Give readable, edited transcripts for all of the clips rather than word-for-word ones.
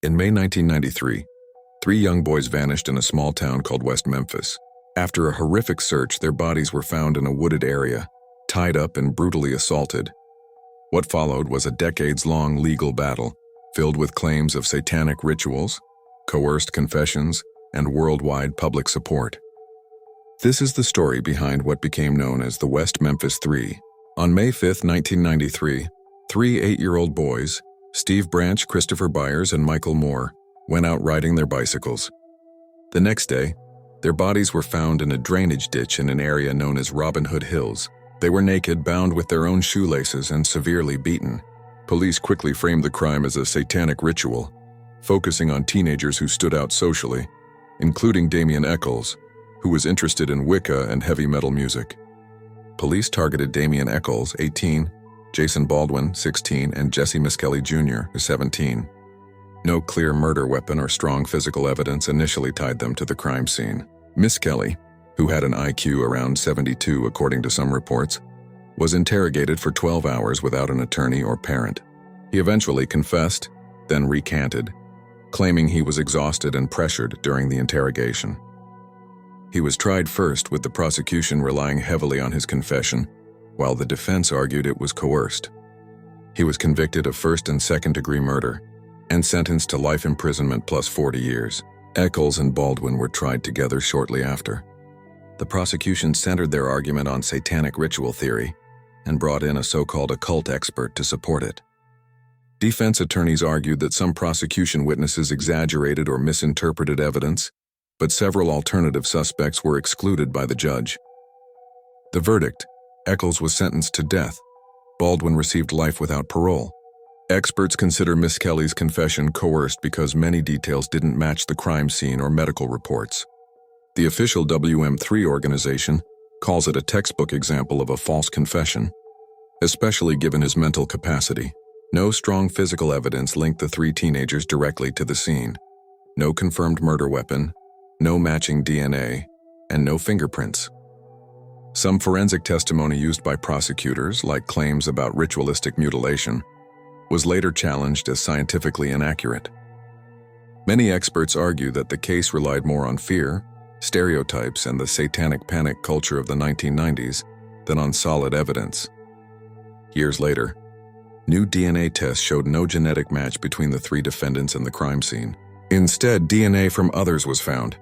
In May 1993, three young boys vanished in a small town called West Memphis. After a horrific search, their bodies were found in a wooded area, tied up and brutally assaulted. What followed was a decades-long legal battle, filled with claims of satanic rituals, coerced confessions, and worldwide public support. This is the story behind what became known as the West Memphis Three. On May 5, 1993, three 8-year-old boys, Steve Branch, Christopher Byers, and Michael Moore, went out riding their bicycles. The next day, their bodies were found in a drainage ditch in an area known as Robin Hood Hills. They were naked, bound with their own shoelaces, and severely beaten. Police quickly framed the crime as a satanic ritual, focusing on teenagers who stood out socially, including Damien Eccles, who was interested in Wicca and heavy metal music. Police targeted Damien Eccles, 18, Jason Baldwin, 16, and Jesse Miskelly Jr., 17. No clear murder weapon or strong physical evidence initially tied them to the crime scene. Miskelly, who had an IQ around 72 according to some reports, was interrogated for 12 hours without an attorney or parent. He eventually confessed, then recanted, claiming he was exhausted and pressured during the interrogation. He was tried first, with the prosecution relying heavily on his confession, while the defense argued it was coerced. He was convicted of first and second-degree murder and sentenced to life imprisonment plus 40 years. Eccles and Baldwin were tried together shortly after. The prosecution centered their argument on satanic ritual theory and brought in a so-called occult expert to support it. Defense attorneys argued that some prosecution witnesses exaggerated or misinterpreted evidence, but several alternative suspects were excluded by the judge. The verdict: Eccles was sentenced to death. Baldwin received life without parole. Experts consider Miskelly's confession coerced because many details didn't match the crime scene or medical reports. The official WM3 organization calls it a textbook example of a false confession, especially given his mental capacity. No strong physical evidence linked the three teenagers directly to the scene. No confirmed murder weapon, no matching DNA, and no fingerprints. Some forensic testimony used by prosecutors, like claims about ritualistic mutilation, was later challenged as scientifically inaccurate. Many experts argue that the case relied more on fear, stereotypes, and the satanic panic culture of the 1990s than on solid evidence. Years later, new DNA tests showed no genetic match between the three defendants and the crime scene. Instead, DNA from others was found.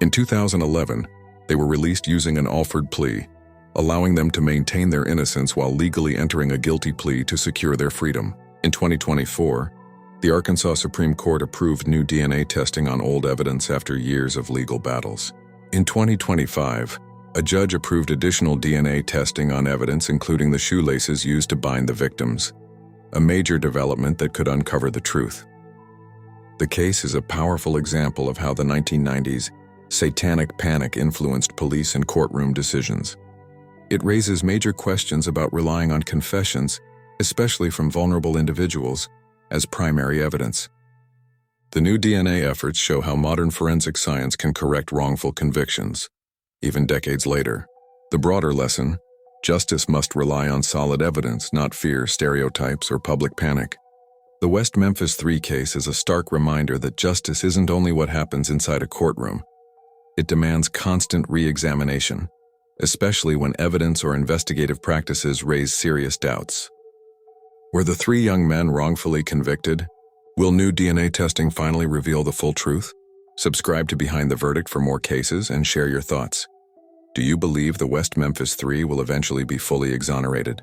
In 2011, they were released using an offered plea, allowing them to maintain their innocence while legally entering a guilty plea to secure their freedom. In 2024, the Arkansas Supreme Court approved new DNA testing on old evidence after years of legal battles. In 2025, a judge approved additional DNA testing on evidence, including the shoelaces used to bind the victims, a major development that could uncover the truth. The case is a powerful example of how the 1990s satanic panic influenced police and courtroom decisions. It raises major questions about relying on confessions, especially from vulnerable individuals, as primary evidence. The new DNA efforts show how modern forensic science can correct wrongful convictions, even decades later. The broader lesson: justice must rely on solid evidence, not fear, stereotypes, or public panic. The West Memphis Three case is a stark reminder that justice isn't only what happens inside a courtroom. It demands constant re-examination, especially when evidence or investigative practices raise serious doubts. Were the three young men wrongfully convicted? Will new DNA testing finally reveal the full truth? Subscribe to Behind the Verdict for more cases and share your thoughts. Do you believe the West Memphis Three will eventually be fully exonerated?